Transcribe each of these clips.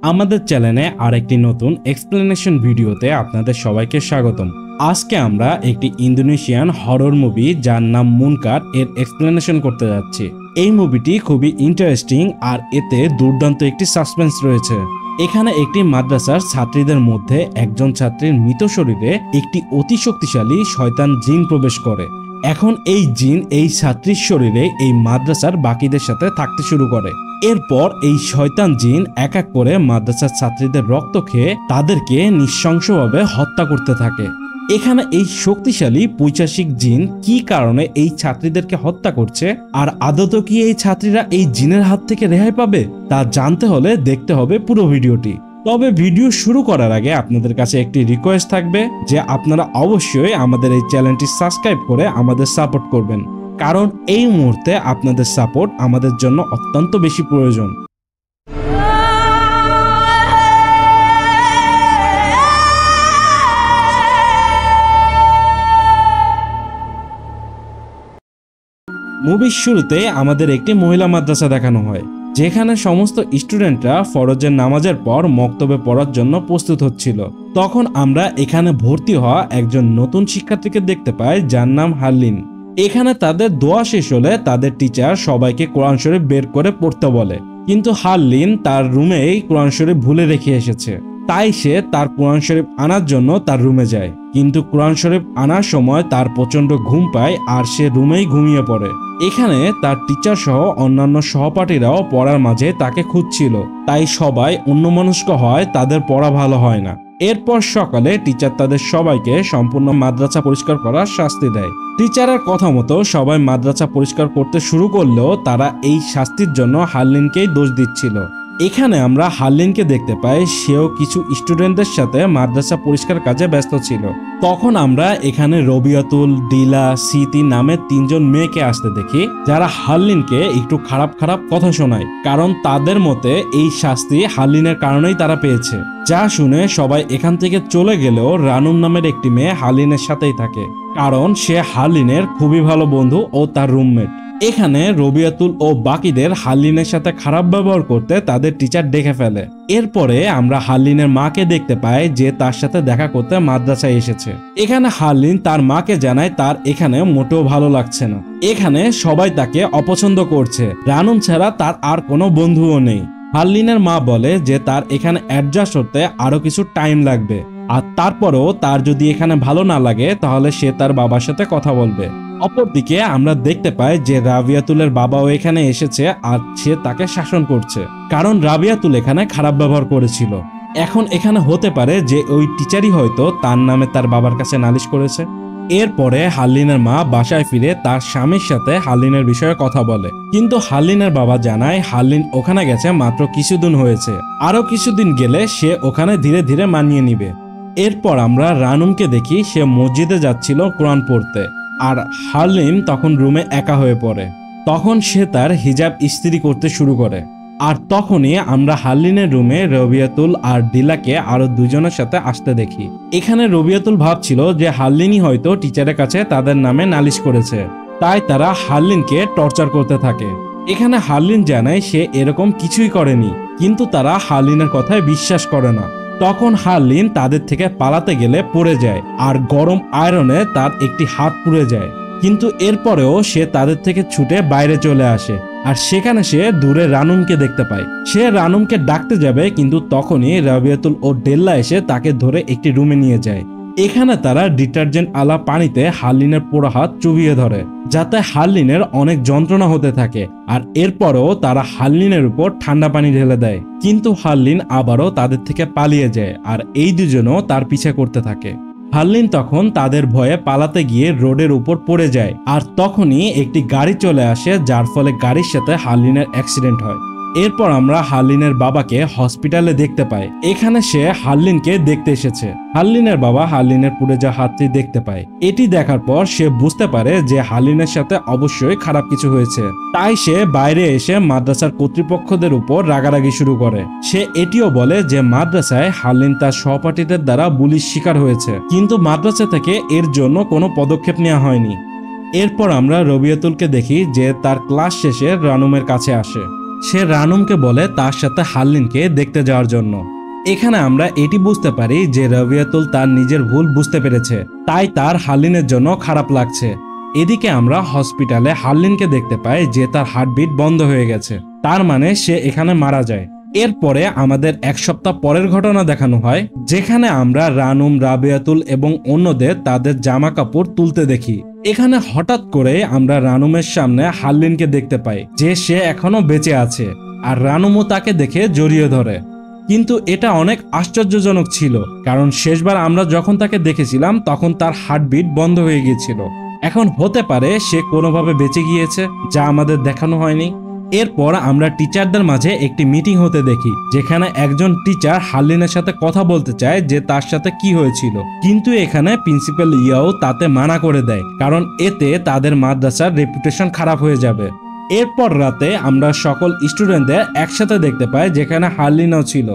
আমাদের চ্যানেলে আরেকটি নতুন এক্সপ্লেনেশন ভিডিওতে আপনাদের সবাইকে স্বাগতম। আজকে আমরা একটি ইন্দোনেশিয়ান হরর মুভি যার নাম মুনকার এর এক্সপ্লেনেশন করতে যাচ্ছি। এই মুভিটি খুবই ইন্টারেস্টিং আর এতে দুর্দান্ত একটি সাসপেন্স রয়েছে। এখানে একটি মাদ্রাসার ছাত্রীদের মধ্যে একজন ছাত্রীর মৃত শরীরে একটি অতি শক্তিশালী শয়তান জিন প্রবেশ করে। এখন এই জিন এই ছাত্রীর শরীরে এই মাদ্রাসার বাকিদের সাথে থাকতে শুরু করে। এরপর এই শয়তান জিন এক এক করে মাদ্রাসার ছাত্রীদের রক্ত খেয়ে তাদেরকে নৃশংসভাবে হত্যা করতে থাকে। এখানে এই শক্তিশালী পৈশাচিক জিন কি কারণে এই ছাত্রীদেরকে হত্যা করছে আর আদৌ কি এই ছাত্রীরা এই জিনের হাত থেকে রেহাই পাবে তা জানতে হলে দেখতে হবে পুরো ভিডিওটি। তবে ভিডিও শুরু করার আগে আপনাদের কাছে একটি রিকোয়েস্ট থাকবে যে আপনারা অবশ্যই আমাদের এই চ্যানেলটি সাবস্ক্রাইব করে আমাদের সাপোর্ট করবেন, কারণ এই মুহূর্তে আপনাদের সাপোর্ট আমাদের জন্য অত্যন্ত বেশি প্রয়োজন। মুভির শুরুতে আমাদের একটি মহিলা মাদ্রাসা দেখানো হয়, যেখানে সমস্ত স্টুডেন্টরা ফরজের নামাজের পর মক্তবে পড়ার জন্য প্রস্তুত হচ্ছিল। তখন আমরা এখানে ভর্তি হওয়া একজন নতুন শিক্ষার্থীকে দেখতে পাই যার নাম হারলিন। এখানে তাদের দোয়া শেষ হলে তাদের টিচার সবাইকে কোরআন শরীফ বের করে পড়তে বলে, কিন্তু হারলিন তার রুমেই কোরআন শরীফ ভুলে রেখে এসেছে। তাই সে তার কোরআন শরীফ আনার জন্য তার রুমে যায়, কিন্তু কোরআন শরীফ আনার সময় তার প্রচন্ড ঘুম পায় আর সে রুমেই ঘুমিয়ে পড়ে। এখানে তার টিচার সহ অন্যান্য সহপাঠীরাও পড়ার মাঝে তাকে খুঁজছিল, তাই সবাই অন্যমনস্ক হয়, তাদের পড়া ভালো হয় না। এরপর সকালে টিচার তাদের সবাইকে সম্পূর্ণ মাদ্রাসা পরিষ্কার করার শাস্তি দেয়। টিচারের কথা মতো সবাই মাদ্রাসা পরিষ্কার করতে শুরু করলেও তারা এই শাস্তির জন্য হারলিনকেই দোষ দিচ্ছিল। এখানে আমরা হারলিনকে দেখতে পাই, সেও কিছু স্টুডেন্টদের সাথে মাদ্রাসা পরিষ্কার কাজে ব্যস্ত ছিল। তখন আমরা এখানে রবিয়াতুল, ডিলা, সিতি নামে তিনজন মেয়েকে আসতে দেখি, যারা হারলিনকে একটু খারাপ খারাপ কথা শোনায়, কারণ তাদের মতে এই শাস্তি হারলিনের কারণেই তারা পেয়েছে। যা শুনে সবাই এখান থেকে চলে গেলেও রানুম নামের একটি মেয়ে হারলিনের সাথেই থাকে, কারণ সে হারলিনের খুবই ভালো বন্ধু ও তার রুমমেট। এখানে রবিয়াতুল ও বাকিদের হারলিনের সাথে খারাপ ব্যবহার করতে তাদের টিচার দেখে ফেলে। এরপরে আমরা হারলিনের মাকে দেখতে পাই যে তার সাথে দেখা করতে মাদ্রাসায় এসেছে। এখানে হারলিন তার মাকে জানায় তার এখানে মোটেও ভালো লাগছে না। এখানে সবাই তাকে অপছন্দ করছে, রানুম ছাড়া তার আর কোনো বন্ধুও নেই। হারলিনের মা বলে যে তার এখানে অ্যাডজাস্ট হতে আরো কিছু টাইম লাগবে, আর তারপরেও তার যদি এখানে ভালো না লাগে তাহলে সে তার বাবার সাথে কথা বলবে। অপরদিকে আমরা দেখতে পাই যে রাবিয়াতুলের বাবাও এখানে এসেছে আর সে তাকে শাসন করছে, কারণ রাবিয়াতুল এখানে খারাপ ব্যবহার করেছিল। এখন এখানে হতে পারে যে ওই টিচারই হয়তো তার নামে তার বাবার কাছে নালিশ করেছে। এরপরে হারলিনের মা বাসায় ফিরে তার স্বামীর সাথে হারলিনের বিষয়ে কথা বলে, কিন্তু হারলিনের বাবা জানায় হারলিন ওখানে গেছে মাত্র কিছুদিন হয়েছে, আরো কিছুদিন গেলে সে ওখানে ধীরে ধীরে মানিয়ে নিবে। এরপর আমরা রানুমকে দেখি, সে মসজিদে যাচ্ছিল কোরআন পড়তে, আর হারলিন তখন রুমে একা হয়ে পড়ে। তখন সে তার হিজাব ইস্ত্রি করতে শুরু করে, আর তখনই আমরা হারলিনের রুমে রবিয়াতুল আর ডিলাকে আরো দুজনের সাথে আসতে দেখি। এখানে রবিয়াতুল ভাবছিল যে হারলিনই হয়তো টিচারের কাছে তাদের নামে নালিশ করেছে, তাই তারা হারলিনকে টর্চার করতে থাকে। এখানে হারলিন জানায় সে এরকম কিছুই করেনি, কিন্তু তারা হারলিনের কথায় বিশ্বাস করে না। তখন হারলিন তাদের থেকে পালাতে গেলে পড়ে যায়, আর গরম আয়রনে তার একটি হাত পুড়ে যায়, কিন্তু এরপরেও সে তাদের থেকে ছুটে বাইরে চলে আসে, আর সেখানে সে দূরে রানুমকে দেখতে পায়। সে রানুমকে ডাকতে যাবে, কিন্তু তখনই রাবিয়াতুল ও ডেল্লা এসে তাকে ধরে একটি রুমে নিয়ে যায়। এখানে তারা ডিটারজেন্ট আলা পানিতে হারলিনের পোড়া হাত চুবিয়ে ধরে, যাতে হারলিনের অনেক যন্ত্রণা হতে থাকে, আর এরপরও তারা হারলিনের উপর ঠান্ডা পানি ঢেলে দেয়, কিন্তু হারলিন আবারও তাদের থেকে পালিয়ে যায়, আর এই দুজনও তার পিছে করতে থাকে। হারলিন তখন তাদের ভয়ে পালাতে গিয়ে রোডের উপর পড়ে যায়, আর তখনই একটি গাড়ি চলে আসে, যার ফলে গাড়ির সাথে হারলিনের অ্যাক্সিডেন্ট হয়। এরপর আমরা হারলিনের বাবাকে হসপিটালে দেখতে পাই। এখানে সে হারলিনকে দেখতে এসেছে। হারলিনের বাবা হারলিনের পুড়ে যাওয়া হাতটি দেখতে পায়। এটি দেখার পর সে বুঝতে পারে যে হারলিনের সাথে অবশ্যই খারাপ কিছু হয়েছে, তাই সে বাইরে এসে মাদ্রাসার কর্তৃপক্ষদের উপর রাগারাগি শুরু করে। সে এটিও বলে যে মাদ্রাসায় হারলিন তার সহপাঠীদের দ্বারা বুলির শিকার হয়েছে, কিন্তু মাদ্রাসা থেকে এর জন্য কোনো পদক্ষেপ নেওয়া হয়নি। এরপর আমরা রবিয়াতুলকে দেখি যে তার ক্লাস শেষে রানুমের কাছে আসে। সে রানুমকে বলে তার সাথে হারলিনকে দেখতে যাওয়ার জন্য। এখানে আমরা এটি বুঝতে পারি যে রবিয়াতুল তার নিজের ভুল বুঝতে পেরেছে, তাই তার হারলিনের জন্য খারাপ লাগছে। এদিকে আমরা হসপিটালে হারলিনকে দেখতে পাই যে তার হার্টবিট বন্ধ হয়ে গেছে, তার মানে সে এখানে মারা যায়। এরপরে আমাদের এক সপ্তাহ পরের ঘটনা দেখানো হয়, যেখানে আমরা রানুম, রাবিয়াতুল এবং অন্যদের তাদের জামা কাপড় তুলতে দেখি। এখানে হঠাৎ করে আমরা রানুমের সামনে হারলিনকে দেখতে পাই যে সে এখনো বেঁচে আছে, আর রানুমও তাকে দেখে জড়িয়ে ধরে। কিন্তু এটা অনেক আশ্চর্যজনক ছিল, কারণ শেষবার আমরা যখন তাকে দেখেছিলাম তখন তার হার্টবিট বন্ধ হয়ে গিয়েছিল। এখন হতে পারে সে কোনোভাবে বেঁচে গিয়েছে, যা আমাদের দেখানো হয়নি। এরপর আমরা টিচারদের মাঝে একটি মিটিং হতে দেখি, যেখানে একজন টিচার হারলিনের সাথে কথা বলতে চায় যে তার সাথে কি হয়েছিল, কিন্তু এখানে প্রিন্সিপাল ইয়াও তাতে মানা করে দেয়, কারণ এতে তাদের মাদ্রাসার রেপুটেশন খারাপ হয়ে যাবে। এরপর রাতে আমরা সকল স্টুডেন্টদের একসাথে দেখতে পাই, যেখানে হারলিনও ছিল।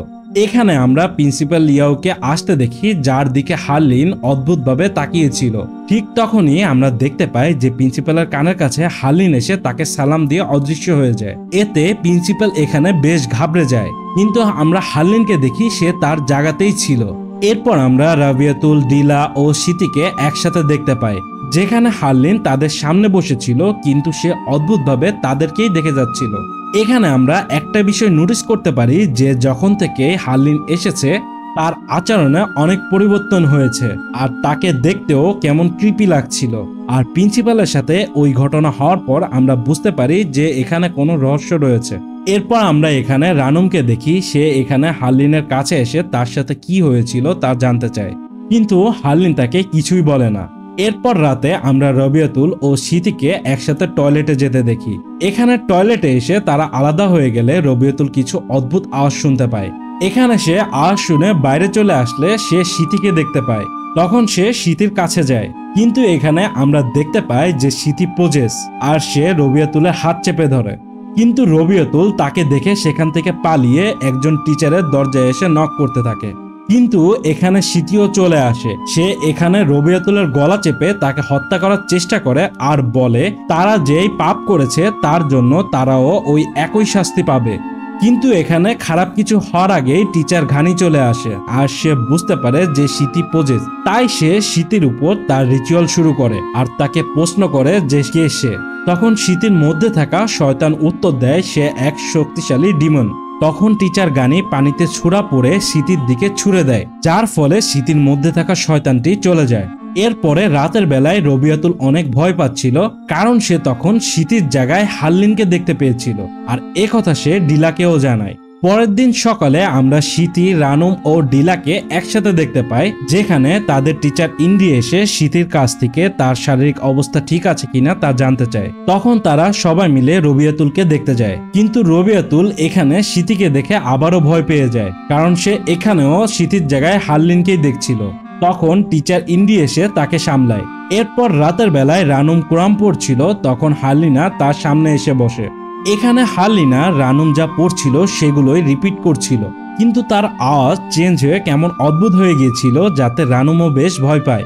এখানে আমরা প্রিন্সিপাল লিয়াওকে আসতে দেখি, যার দিকে হারলিন অদ্ভুতভাবে তাকিয়েছিল। ঠিক তখনই আমরা দেখতে পাই যে প্রিন্সিপালের কানের কাছে হারলিন এসে তাকে সালাম দিয়ে অদৃশ্য হয়ে যায়। এতে প্রিন্সিপাল এখানে বেশ ঘাবড়ে যায়, কিন্তু আমরা হারলিনকে দেখি সে তার জায়গাতেই ছিল। এরপর আমরা রাবিয়াতুল, ডিলা ও সিতিকে একসাথে দেখতে পাই, যেখানে হারলিন তাদের সামনে বসেছিল, কিন্তু সে অদ্ভুতভাবে তাদেরকেই দেখে যাচ্ছিল। এখানে আমরা একটা বিষয় নোটিস করতে পারি যে যখন থেকে হারলিন এসেছে তার আচরণে অনেক পরিবর্তন হয়েছে, আর তাকে দেখতেও কেমন ক্রিপি লাগছিল। আর প্রিন্সিপালের সাথে ওই ঘটনা হওয়ার পর আমরা বুঝতে পারি যে এখানে কোনো রহস্য রয়েছে। এরপর আমরা এখানে রানুমকে দেখি, সে এখানে হারলিনের কাছে এসে তার সাথে কি হয়েছিল তা জানতে চায়, কিন্তু হারলিন তাকে কিছুই বলে না। এরপর রাতে আমরা রবিয়াতুল ও সিতিকে একসাথে টয়লেটে যেতে দেখি। এখানে টয়লেটে এসে তারা আলাদা হয়ে গেলে রবিয়াতুল কিছু অদ্ভুত আওয়াজ শুনতে পায়। এখানে সে আওয়াজ শুনে বাইরে চলে আসলে সে সিতিকে দেখতে পায়, তখন সে সিতির কাছে যায়, কিন্তু এখানে আমরা দেখতে পাই যে সিতি পোজেস, আর সে রবিয়াতুলের হাত চেপে ধরে। কিন্তু রবিয়াতুল তাকে দেখে সেখান থেকে পালিয়ে একজন টিচারের দরজায় এসে নক করতে থাকে, কিন্তু এখানে সিতিও চলে আসে। সে এখানে রবিয়াতুলের গলা চেপে তাকে হত্যা করার চেষ্টা করে আর বলে তারা যেই পাপ করেছে তার জন্য তারাও ওই একই শাস্তি পাবে। কিন্তু এখানে খারাপ কিছু হওয়ার আগেই টিচার ঘানি চলে আসে, আর সে বুঝতে পারে যে সিতি পোজেস, তাই সে সিতির উপর তার রিচুয়াল শুরু করে আর তাকে প্রশ্ন করে যে কে সে। তখন সিতির মধ্যে থাকা শয়তান উত্তর দেয় সে এক শক্তিশালী ডিমন। তখন টিচার গানি পানিতে ছুঁড়া পড়ে সিতির দিকে ছুঁড়ে দেয়, যার ফলে সিতির মধ্যে থাকা শয়তানটি চলে যায়। এরপরে রাতের বেলায় রবিয়াতুল অনেক ভয় পাচ্ছিল, কারণ সে তখন সিতির জায়গায় হারলিনকে দেখতে পেয়েছিল, আর একথা সে ডিলাকেও জানায়। পরের দিন সকালে আমরা সিতি, রানুম ও ডিলাকে একসাথে দেখতে পাই, যেখানে তাদের টিচার ইন্দ্রি এসে সিতির কাছ থেকে তার শারীরিক অবস্থা ঠিক আছে কিনা তা জানতে চায়। তখন তারা সবাই মিলে রবিয়াতুলকে দেখতে যায়, কিন্তু রবিয়াতুল এখানে সিতিকে দেখে আবারও ভয় পেয়ে যায়, কারণ সে এখানেও সিতির জায়গায় হারলিনকেই দেখছিল। তখন টিচার ইন্দ্রি এসে তাকে সামলায়। এরপর রাতের বেলায় রানুম কোরআন পড়ছিল, তখন হারলিনা তার সামনে এসে বসে। এখানে হারলিনা রানুম যা পড়ছিল সেগুলোই রিপিট করছিল, কিন্তু তার আওয়াজ চেঞ্জ হয়ে কেমন অদ্ভুত হয়ে গিয়েছিল, যাতে রানুমও বেশ ভয় পায়।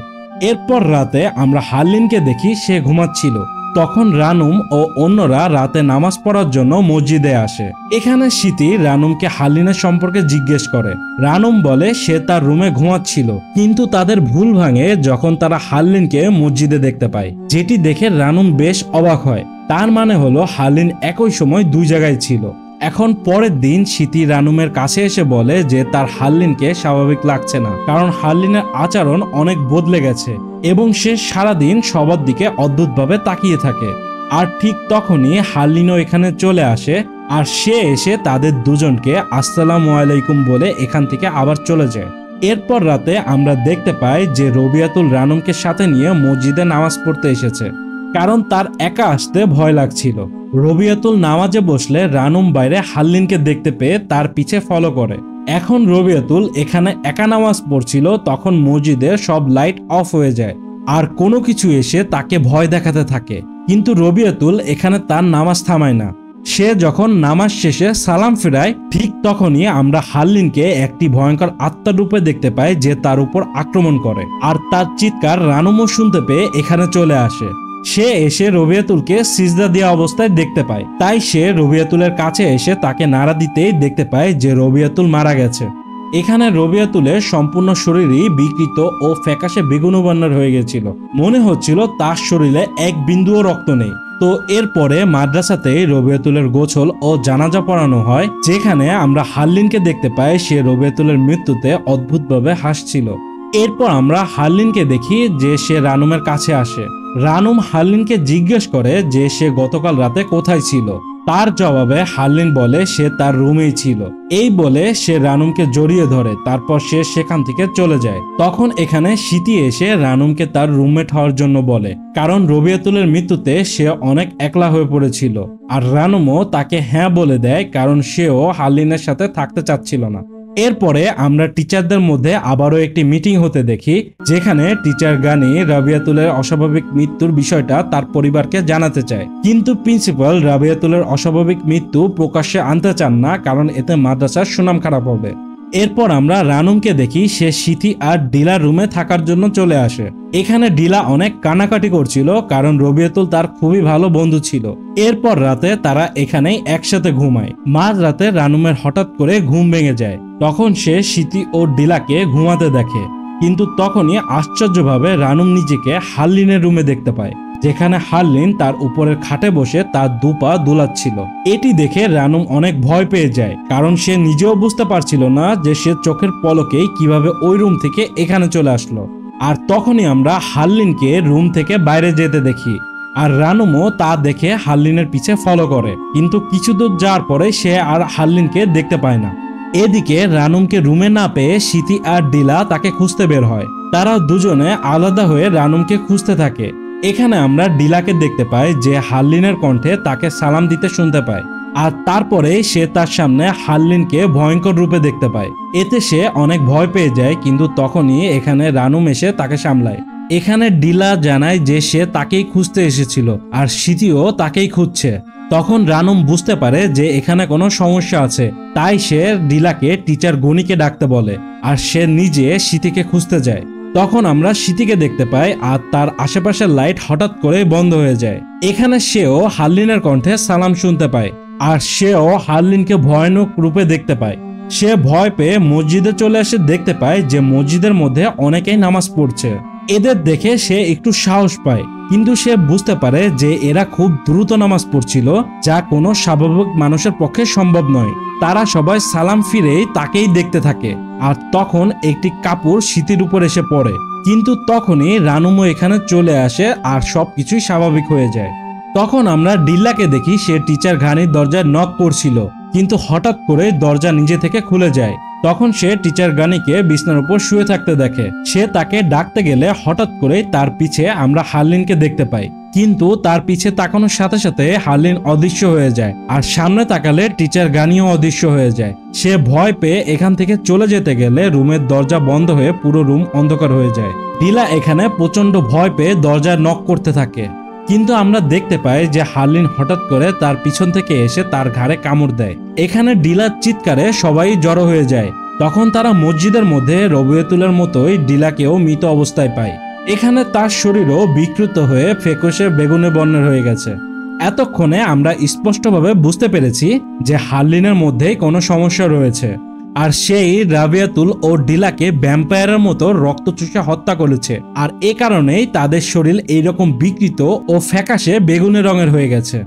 এরপর রাতে আমরা হারলিনকে দেখি সে ঘুমাচ্ছিল। তখন রানুম ও অন্যরা রাতে নামাজ পড়ার জন্য মসজিদে আসে। এখানে সিতি রানুমকে হারলিনের সম্পর্কে জিজ্ঞেস করে। রানুম বলে সে তার রুমে ঘুমাচ্ছিল, কিন্তু তাদের ভুল ভাঙে যখন তারা হারলিনকে মসজিদে দেখতে পায়, যেটি দেখে রানুম বেশ অবাক হয়। তার মানে হলো হারলিন একই সময় দুই জায়গায় ছিল। এখন পরের দিন সিতি রানুমের কাছে এসে বলে যে তার হারলিনকে স্বাভাবিক লাগছে না, কারণ হারলিনের আচরণ অনেক বদলে গেছে এবং সে সারাদিন সবার দিকে অদ্ভুতভাবে তাকিয়ে থাকে। আর ঠিক তখনই হারলিনও এখানে চলে আসে, আর সে এসে তাদের দুজনকে আসসালামু আলাইকুম বলে এখান থেকে আবার চলে যায়। এরপর রাতে আমরা দেখতে পাই যে রবিয়াতুল রানুমকে সাথে নিয়ে মসজিদে নামাজ পড়তে এসেছে, কারণ তার একা আসতে ভয় লাগছিল। রবিয়াতুল নামাজে বসলে রানুম বাইরে হারলিনকে দেখতে পেয়ে তার পিছে ফলো করে। এখন রবিয়াতুল এখানে একা নামাজ পড়ছিল, তখন মসজিদের সব লাইট অফ হয়ে যায় আর কোনো কিছু এসে তাকে ভয় দেখাতে থাকে, কিন্তু রবিয়াতুল এখানে তার নামাজ থামায় না। সে যখন নামাজ শেষে সালাম ফেরায়, ঠিক তখনই আমরা হারলিনকে একটি ভয়ঙ্কর আত্মারূপে দেখতে পাই যে তার উপর আক্রমণ করে, আর তার চিৎকার রানুমও শুনতে পেয়ে এখানে চলে আসে। সে এসে রবিয়াতুলকে সিজদা দেওয়া অবস্থায় দেখতে পায়। তাই সে রবিয়াতুলের কাছে এসে তাকে নাড়া দিতেই দেখতে পায় যে রবিয়াতুল মারা গেছে। এখানে রবিয়াতুলের সম্পূর্ণ শরীরই বিকৃত ও ফ্যাকাশে বেগুনি বর্ণের হয়ে গেছিল। মনে হচ্ছিল তার শরীরে এক বিন্দুও রক্ত নেই। তো এরপরে মাদ্রাসাতেই রবিয়াতুলের গোসল ও জানাজা পড়ানো হয়, যেখানে আমরা হারলিনকে দেখতে পাই সে রবিয়াতুলের মৃত্যুতে অদ্ভুতভাবে হাসছিল। এরপর আমরা হারলিনকে দেখি যে সে রানুমের কাছে আসে। রানুম হারলিনকে জিজ্ঞেস করে যে সে গতকাল রাতে কোথায় ছিল। তার জবাবে হারলিন বলে সে তার রুমেই ছিল। এই বলে সে রানুমকে জড়িয়ে ধরে, তারপর সে সেখান থেকে চলে যায়। তখন এখানে সিতি এসে রানুমকে তার রুমমেট হওয়ার জন্য বলে, কারণ রবিয়াতুলের মৃত্যুতে সে অনেক একলা হয়ে পড়েছিল। আর রানুমও তাকে হ্যাঁ বলে দেয়, কারণ সেও হারলিনের সাথে থাকতে চাচ্ছিল না। এরপরে আমরা টিচারদের মধ্যে আবারও একটি মিটিং হতে দেখি, যেখানে টিচার গানি রাবিয়াতুলের অস্বাভাবিক মৃত্যুর বিষয়টা তার পরিবারকে জানাতে চায়। কিন্তু প্রিন্সিপাল রাবিয়াতুলের অস্বাভাবিক মৃত্যু প্রকাশ্যে আনতে চান না, কারণ এতে মাদ্রাসার সুনাম খারাপ হবে। এরপর আমরা রানুমকে দেখি সে সিথি আর ডিলার রুমে থাকার জন্য চলে আসে। এখানে ডিলা অনেক কানাকাটি করছিল, কারণ রবিয়াতুল তার খুবই ভালো বন্ধু ছিল। এরপর রাতে তারা এখানেই একসাথে ঘুমায়। মাঝ রাতে রানুমের হঠাৎ করে ঘুম ভেঙে যায়। তখন সে সিথি ও ডিলাকে ঘুমাতে দেখে, কিন্তু তখনই আশ্চর্যভাবে রানুম নিজেকে হারলিনের রুমে দেখতে পায়, যেখানে হারলিন তার উপরের খাটে বসে তার দুপা দুলাচ্ছিল। এটি দেখে রানুম অনেক ভয় পেয়ে যায়, কারণ সে নিজেও বুঝতে পারছিল না যে সে চোখের পলকেই কিভাবে ওই রুম থেকে এখানে চলে আসলো। আর তখনই আমরা হারলিনকে রুম থেকে বাইরে যেতে দেখি, আর রানুমও তা দেখে হারলিনের পিছে ফলো করে, কিন্তু কিছু দূর যাওয়ার পরে সে আর হারলিনকে দেখতে পায় না। এদিকে রানুমকে রুমে না পেয়ে সিথি আর ডিলা তাকে খুঁজতে বের হয়। তারা দুজনে আলাদা হয়ে রানুমকে খুঁজতে থাকে। এখানে আমরা ডিলাকে দেখতে পাই যে হারলিনের কণ্ঠে তাকে সালাম দিতে শুনতে পায়, আর তারপরে সে তার সামনে হারলিনকে ভয়ঙ্কর রূপে দেখতে পায়। এতে সে অনেক ভয় পেয়ে যায়, কিন্তু তখনই এখানে রানুম এসে তাকে সামলায়। এখানে ডিলা জানায় যে সে তাকেই খুঁজতে এসেছিল, আর সিথিও তাকেই খুঁজছে। তখন রানুম বুঝতে পারে যে এখানে কোনো সমস্যা আছে, তাই সে ডিলাকে টিচার গনিকে ডাকতে বলে, আর সে নিজে সিথিকে খুঁজতে যায়। তখন আমরা সিথিকে দেখতে পাই, আর তার আশেপাশের লাইট হঠাৎ করে বন্ধ হয়ে যায়। এখানে সেও হারলিনের কণ্ঠে সালাম শুনতে পায়, আর সেও হারলিনকে ভয়ানক রূপে দেখতে পায়। সে ভয় পেয়ে মসজিদে চলে এসে দেখতে পায় যে মসজিদের মধ্যে অনেকেই নামাজ পড়ছে। এদের দেখে সে একটু সাহস পায়, কিন্তু সে বুঝতে পারে যে এরা খুব দ্রুত নামাজ পড়ছিল, যা কোনো স্বাভাবিক মানুষের পক্ষে সম্ভব নয়। তারা সবাই সালাম ফিরেই তাকেই দেখতে থাকে, আর তখন একটি কাপড় সিথির উপর এসে পড়ে। কিন্তু তখনই রানুমও এখানে চলে আসে, আর সবকিছুই স্বাভাবিক হয়ে যায়। তখন আমরা ডিল্লাকে দেখি সে টিচার ঘানির দরজায় নক করছিল, কিন্তু হঠাৎ করে দরজা নিজে থেকে খুলে যায়। তখন সে টিচার গানিকে বিছানার উপর শুয়ে থাকতে দেখে। সে তাকে ডাকতে গেলে হঠাৎ করে তার পিছে আমরা হারলিনকে দেখতে পাই, কিন্তু তার পিছে তাকানোর সাথে সাথে হারলিন অদৃশ্য হয়ে যায়, আর সামনে তাকালে টিচার গানিও অদৃশ্য হয়ে যায়। সে ভয় পেয়ে এখান থেকে চলে যেতে গেলে রুমের দরজা বন্ধ হয়ে পুরো রুম অন্ধকার হয়ে যায়। ডিলা এখানে প্রচন্ড ভয় পেয়ে দরজায় নক করতে থাকে, কিন্তু আমরা দেখতে পাই যে হারলিন হঠাৎ করে তার পিছন থেকে এসে তার ঘাড়ে কামড় দেয়। এখানে ডিলার চিৎকারে সবাই জড়ো হয়ে যায়। তখন তারা মসজিদের মধ্যে রবিয়াতুলের মতোই ডিলাকেও মৃত অবস্থায় পায়। এখানে তার শরীরও বিকৃত হয়ে ফেকসে বেগুনি বর্ণের হয়ে গেছে। এতক্ষণে আমরা স্পষ্টভাবে বুঝতে পেরেছি যে হারলিনের মধ্যেই কোনো সমস্যা রয়েছে, আর সেই রাবিয়াতুল ও ডিলাকে ভ্যাম্পায়ারের মতো রক্ত চুষে হত্যা করেছে, আর এ কারণেই তাদের শরীর এইরকম বিকৃত ও ফ্যাকাশে বেগুনি রঙের হয়ে গেছে।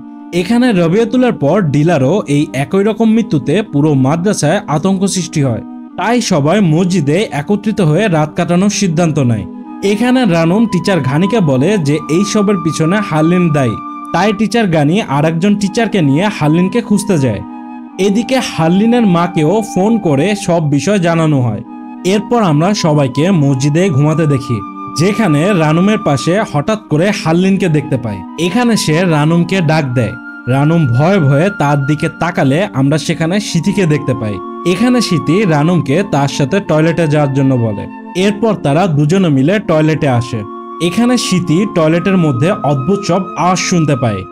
এখানে রাবিয়াতুলের পর ডিলারও এই একই রকম মৃত্যুতে পুরো মাদ্রাসায় আতঙ্ক সৃষ্টি হয়। তাই সবাই মসজিদে একত্রিত হয়ে রাত কাটানোর সিদ্ধান্ত নেয়। এখানে রানুম টিচার ঘানিকে বলে যে এই সবের পিছনে হারলিন দায়ী। তাই টিচার গানি আরেকজন টিচারকে নিয়ে হারলিনকে খুঁজতে যায়। এদিকে হারলিনের মাকেও ফোন করে সব বিষয় জানানো হয়। এরপর আমরা সবাইকে মসজিদে ঘুমাতে দেখি, যেখানে রানুমের পাশে হঠাৎ করে হারলিনকে দেখতে পাই। এখানে সে রানুমকে ডাক দেয়। রানুম ভয়ে ভয়ে তার দিকে তাকালে আমরা সেখানে সিথিকে দেখতে পাই। এখানে সিথি রানুমকে তার সাথে টয়লেটে যাওয়ার জন্য বলে। এরপর তারা দুজনে মিলে টয়লেটে আসে। এখানে সিথি টয়লেটের মধ্যে অদ্ভুত সব আওয়াজ শুনতে পায়,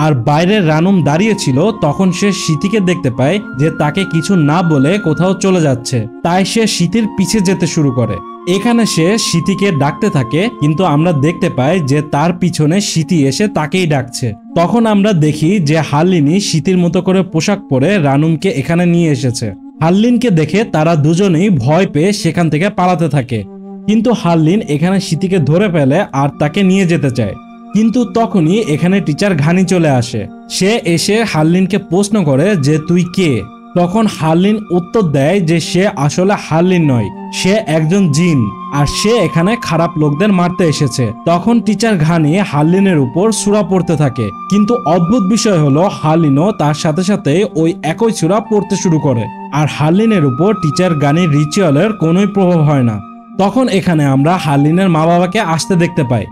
আর বাইরে রানুম দাঁড়িয়ে ছিল। তখন সে সিথিকে দেখতে পায় যে তাকে কিছু না বলে কোথাও চলে যাচ্ছে, তাই সে সিথির পিছে যেতে শুরু করে। এখানে সে সিথিকে ডাকতে থাকে, কিন্তু আমরা দেখতে পাই যে তার পিছনে সিথি এসে তাকেই ডাকছে। তখন আমরা দেখি যে হারলিনই সিথির মতো করে পোশাক পরে রানুমকে এখানে নিয়ে এসেছে। হারলিনকে দেখে তারা দুজনেই ভয় পেয়ে সেখান থেকে পালাতে থাকে, কিন্তু হারলিন এখানে সিথিকে ধরে ফেলে আর তাকে নিয়ে যেতে চায়। কিন্তু তখনই এখানে টিচার ঘানি চলে আসে। সে এসে হারলিনকে প্রশ্ন করে যে তুই কে। তখন হারলিন উত্তর দেয় যে সে আসলে হারলিন নয়, সে একজন জিন, আর সে এখানে খারাপ লোকদের মারতে এসেছে। তখন টিচার ঘানি হারলিনের উপর সূরা পড়তে থাকে, কিন্তু অদ্ভুত বিষয় হলো হারলিনও তার সাথে সাথে ওই একই সূরা পড়তে শুরু করে, আর হারলিনের উপর টিচার ঘানির রিচুয়ালের কোনোই প্রভাব হয় না। তখন এখানে আমরা হারলিনের মা বাবাকে আসতে দেখতে পাই,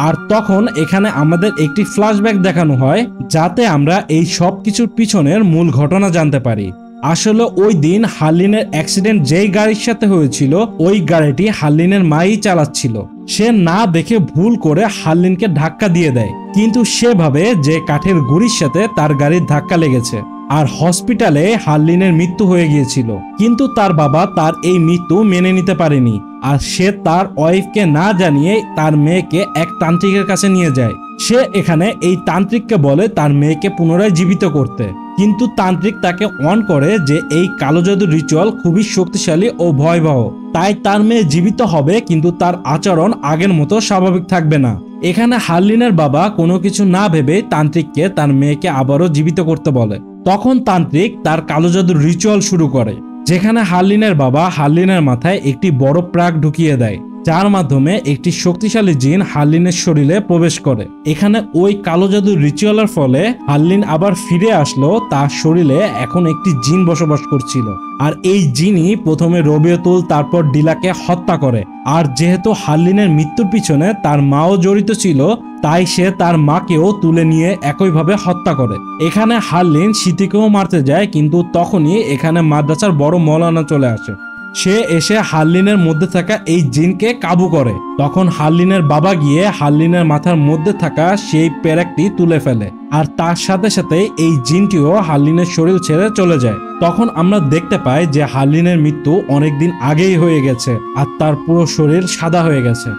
আর তখন এখানে আমাদের একটি ফ্ল্যাশব্যাক দেখানো হয় যাতে আমরা এই সব কিছুর পিছনের মূল ঘটনা জানতে পারি। আসলে ওই দিন হারলিনের অ্যাক্সিডেন্ট যেই গাড়ির সাথে হয়েছিল ওই গাড়িটি হারলিনের মাই চালাচ্ছিল। সে না দেখে ভুল করে হারলিনকে ধাক্কা দিয়ে দেয়, কিন্তু সে ভাবে যে কাঠের গুড়ির সাথে তার গাড়ির ধাক্কা লেগেছে, আর হসপিটালে হারলিনের মৃত্যু হয়ে গিয়েছিল। কিন্তু তার বাবা তার এই মৃত্যু মেনে নিতে পারেনি, আর সে তার ওয়াইফকে না জানিয়ে তার মেয়েকে এক তান্ত্রিকের কাছে নিয়ে যায়। সে এখানে এই তান্ত্রিককে বলে তার মেয়েকে পুনরায় জীবিত করতে, কিন্তু তান্ত্রিক তাকে অন করে যে এই কালো জাদুর রিচুয়াল খুবই শক্তিশালী ও ভয়াবহ, তাই তার মেয়ে জীবিত হবে কিন্তু তার আচরণ আগের মতো স্বাভাবিক থাকবে না। এখানে হারলিনের বাবা কোনো কিছু না ভেবে তান্ত্রিককে তার মেয়েকে আবারও জীবিত করতে বলে। তখন তান্ত্রিক তার কালো জাদুর রিচুয়াল শুরু করে, যেখানে হারলিনের বাবা হারলিনের মাথায় একটি বড় প্রাক ঢুকিয়ে দেয়, যার মাধ্যমে একটি শক্তিশালী জিন হারলিনের শরীরে প্রবেশ করে। এখানে ওই কালো জাদুর রিচুয়ালের ফলে হারলিন আবার ফিরে আসলো, তার শরীরে এখন একটি জিন বসবাস করছিল, আর এই জিনই প্রথমে রবিয়তুল তারপর ডিলাকে হত্যা করে। আর যেহেতু হারলিনের মৃত্যুর পিছনে তার মাও জড়িত ছিল, তাই সে তার মাকেও তুলে নিয়ে একইভাবে হত্যা করে। এখানে হারলিন সিথিকেও মারতে যায়, কিন্তু তখনই এখানে মাদ্রাসার বড় মৌলানা চলে আসে। সে এসে হারলিনের মধ্যে থাকা এই জিনকে কাবু করে। তখন হারলিনের বাবা গিয়ে হারলিনের মাথার মধ্যে থাকা সেই পেরেকটি তুলে ফেলে, আর তার সাথে সাথে এই জিনটিও হারলিনের শরীর ছেড়ে চলে যায়। তখন আমরা দেখতে পাই যে হারলিনের মৃত্যু অনেকদিন আগেই হয়ে গেছে, আর তার পুরো শরীর সাদা হয়ে গেছে।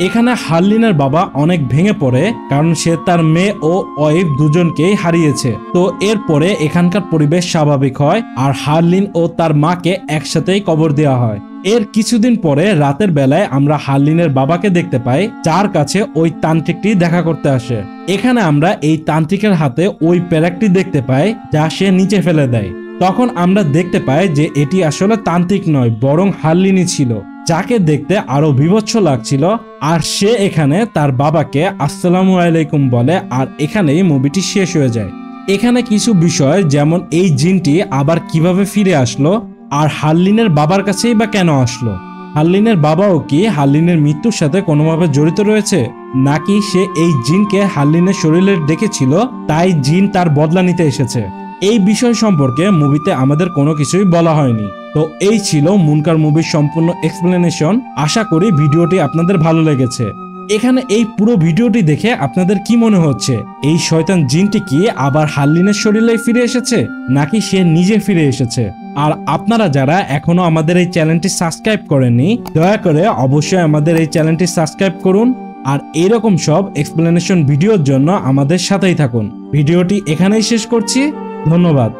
এখানে হারলিনের বাবা অনেক ভেঙে পড়ে, কারণ সে তার মেয়ে ও ওয়াইফ দুজনকেই হারিয়েছে। তো এরপরে এখানকার পরিবেশ স্বাভাবিক হয়, আর হারলিন ও তার মাকে একসাথেই কবর দেওয়া হয়। এর কিছুদিন পরে রাতের বেলায় আমরা হারলিনের বাবাকে দেখতে পাই, যার কাছে ওই তান্ত্রিকটি দেখা করতে আসে। এখানে আমরা এই তান্ত্রিকের হাতে ওই প্যারাকটি দেখতে পাই, যা সে নিচে ফেলে দেয়। তখন আমরা দেখতে পাই যে এটি আসলে তান্ত্রিক নয়, বরং হারলিনই ছিল, যাকে দেখতে আরো বিভৎস লাগছিল। আর সে এখানে তার বাবাকে আসসালামু আলাইকুম বলে, আর এখানেই মুভিটি শেষ হয়ে যায়। এখানে কিছু বিষয়, যেমন এই জিনটি আবার কিভাবে ফিরে আসলো, আর হারলিনের বাবার কাছেই বা কেন আসলো, হারলিনের বাবাও কি হারলিনের মৃত্যুর সাথে কোনোভাবে জড়িত রয়েছে, নাকি সে এই জিনকে হারলিনের শরীরে ডেকেছিল তাই জিন তার বদলা নিতে এসেছে। এই বিষয় সম্পর্কে মুভিতে আমাদের কোনো কিছুই বলা হয়নি। তো এই ছিল মুনকার মুভির সম্পূর্ণ এক্সপ্লেনেশন। আশা করি ভিডিওটি আপনাদের ভালো লেগেছে। এখানে এই পুরো ভিডিওটি দেখে আপনাদের কি মনে হচ্ছে, এই শয়তান জিনটি কি আবার হারলিনের শরীরে ফিরে এসেছে, নাকি সে নিজে ফিরে এসেছে? আর আপনারা যারা এখনো আমাদের এই চ্যানেলটি সাবস্ক্রাইব করেননি, দয়া করে অবশ্যই আমাদের এই চ্যানেলটি সাবস্ক্রাইব করুন, আর এরকম সব এক্সপ্লেনেশন ভিডিওর জন্য আমাদের সাথেই থাকুন। ভিডিওটি এখানেই শেষ করছি, ধন্যবাদ।